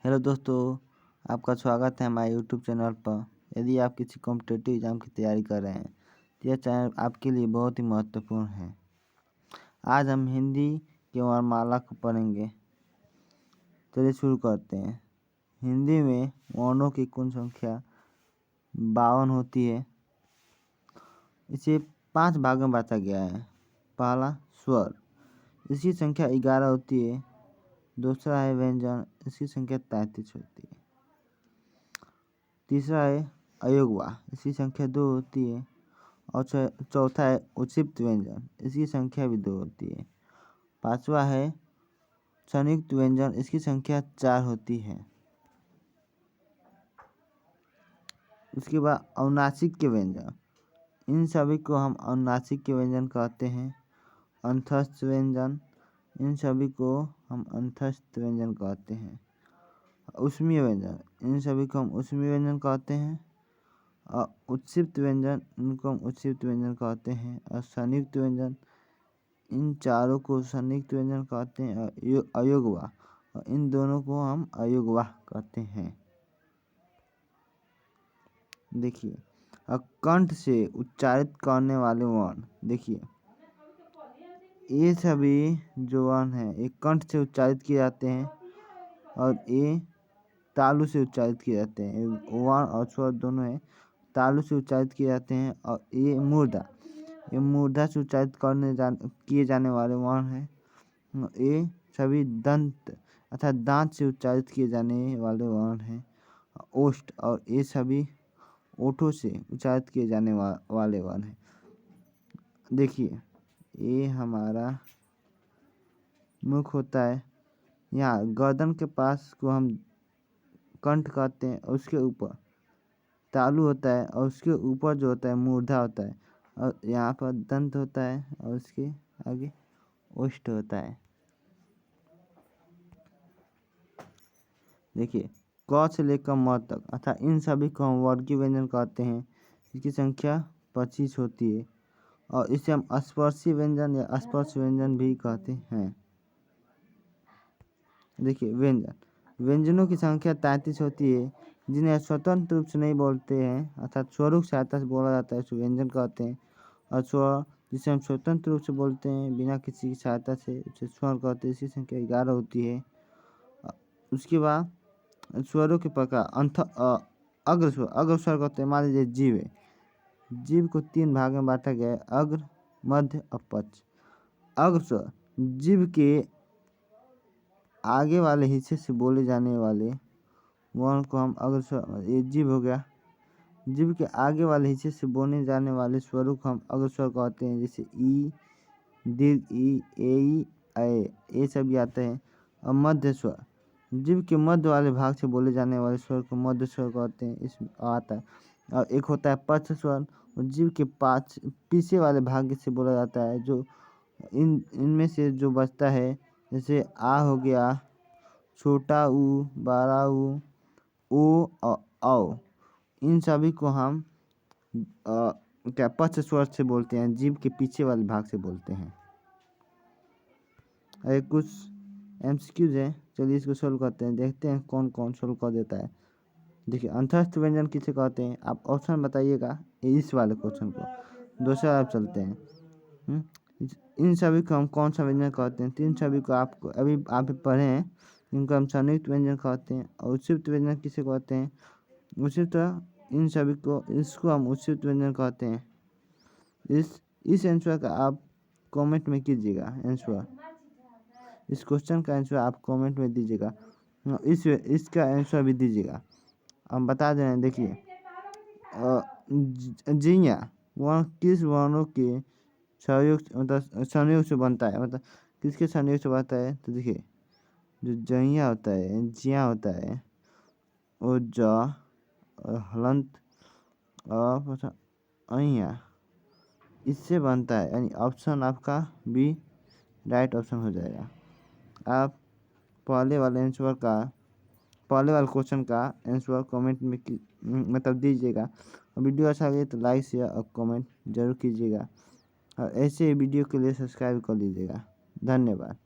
Hello दोस्तों, आपका स्वागत है हमारे यूट्यूब चैनल पर। यदि आप किसी कॉम्पिटिटिव एग्ज़ाम की तैयारी कर रहे हैं तो यह चैनल आपके लिए बहुत ही महत्वपूर्ण है। आज हम हिंदी की वर्णमाला को पढ़ेंगे। चलिए शुरू करते हैं। हिंदी में वर्णों की कुल संख्या 52 होती है। इसे 5 भागों में बांटा गया है। पहला स्वर, इसकी संख्या 11 होती है। दूसरा है व्यंजन, इसकी संख्या 33 होती है। तीसरा है अयोगवा, इसकी संख्या 2 होती है। और चौथा है उक्षिप्त व्यंजन, इसकी संख्या भी 2 होती है। पांचवा है संयुक्त व्यंजन, इसकी संख्या 4 होती है। उसके बाद अनुनासिक के व्यंजन, इन सभी को हम अनुनासिक के व्यंजन कहते हैं। अंतस्थ व्यंजन, इन सभी को हम अंतस्थ व्यंजन कहते हैं। ऊष्मीय व्यंजन, इन सभी को हम ऊष्मीय व्यंजन कहते हैं। और उत्क्षिप्त व्यंजन, इनको हम उत्क्षिप्त व्यंजन कहते हैं। और संयुक्त व्यंजन, इन चारों को संयुक्त व्यंजन कहते हैं। और अयोगवा, और इन दोनों को हम अयोगवा कहते हैं। देखिए, कंठ से उच्चारित करने वाले वर्ण, देखिए ये सभी जो वर्ण हैं ये कंठ से उच्चारित किए जाते हैं और ये तालु से उच्चारित किए जाते हैं। वर्ण और स्वर दोनों हैं, तालु से उच्चारित किए जाते हैं। और ये मूर्धा से उच्चारित किए जाने वाले वर्ण हैं। ये सभी दंत अर्थात दांत से उच्चारित किए जाने वाले वर्ण हैं। ओष्ठ, और ये सभी ओठों से उच्चारित किए जाने वाले वर्ण हैं। देखिए, ये हमारा मुख होता है। यहाँ गर्दन के पास को हम कंठ कहते हैं और उसके ऊपर तालु होता है और उसके ऊपर जो होता है मूर्धा होता है। और यहाँ पर दंत होता है और उसके आगे ओष्ठ होता है। देखिए, क से लेकर म तक अर्थात इन सभी को हम वर्गीय व्यंजन कहते हैं। इसकी संख्या 25 होती है और इसे हम स्पर्शी व्यंजन या स्पर्श व्यंजन भी कहते हैं। देखिए, व्यंजनों की संख्या 33 होती है, जिन्हें स्वतंत्र रूप से नहीं बोलते हैं अर्थात स्वरूप सहायता से बोला जाता है, उसे व्यंजन कहते हैं। और स्वर, जिसे हम स्वतंत्र रूप से बोलते हैं बिना किसी की सहायता से, उसे स्वर कहते हैं। इसकी संख्या 11 होती है। उसके बाद स्वरों के प्रकार अग्र स्वर कहते हैं। मान लीजिए जीव है, जीव को 3 भाग में बांटा गया है, अग्र, मध्य और पक्ष। अग्र स्वर जीव के आगे वाले हिस्से से बोले जाने वाले वर्ण को हम अग्र स्वर, ये जीव हो गया, जीव के आगे वाले हिस्से से बोले जाने वाले स्वरों को हम अग्र स्वर कहते हैं। जैसे ई, दीर्घ ई, ए, ये सभी आते हैं। और मध्य स्वर, जीव के मध्य वाले भाग से बोले जाने वाले स्वर को मध्य स्वर कहते हैं, इसमें आता है। और एक होता है पक्ष स्वर, जीव के पीछे वाले भाग से बोला जाता है। जो इनमें से जो बचता है, जैसे आ हो गया, छोटा ऊ, बड़ा ऊ, ओ और औ, इन सभी को हम क्या पक्ष स्वर से बोलते हैं, जीव के पीछे वाले भाग से बोलते हैं। अरे कुछ एमसीक्यूज है, चलिए इसको सोल्व करते हैं, देखते हैं कौन कौन सोल्व कर देता है। देखिए, अंतस्थ व्यंजन किसे कहते हैं, आप ऑप्शन बताइएगा इस वाले क्वेश्चन को। दूसरा आप चलते हैं। इन सभी को हम कौन सा व्यंजन कहते हैं, तो इन सभी को आपको अभी आप पढ़े हैं, इनको हम संयुक्त व्यंजन कहते हैं। और उत्क्षिप्त व्यंजन किसे कहते हैं, उत्क्षिप्त, इन सभी को इसको हम उत्क्षिप्त व्यंजन कहते हैं। इस आंसर का आप कमेंट में कीजिएगा। आंसर, इस क्वेश्चन का आंसर आप कमेंट में दीजिएगा, इसका आंसर भी दीजिएगा, हम बता दे रहे हैं। देखिए, जिया वर्ण किस वर्णों के संयोग से बनता है, मतलब किसके संयोग से बनता है। तो देखिए, जो जइया होता है, जिया होता है, और ज और हलंत और अइया, इससे बनता है। यानी ऑप्शन आपका बी राइट ऑप्शन हो जाएगा। आप पहले वाले क्वेश्चन का आंसर कमेंट में मतलब दीजिएगा। और वीडियो अच्छा लगे तो लाइक शेयर और कमेंट जरूर कीजिएगा। और ऐसे वीडियो के लिए सब्सक्राइब कर लीजिएगा। धन्यवाद।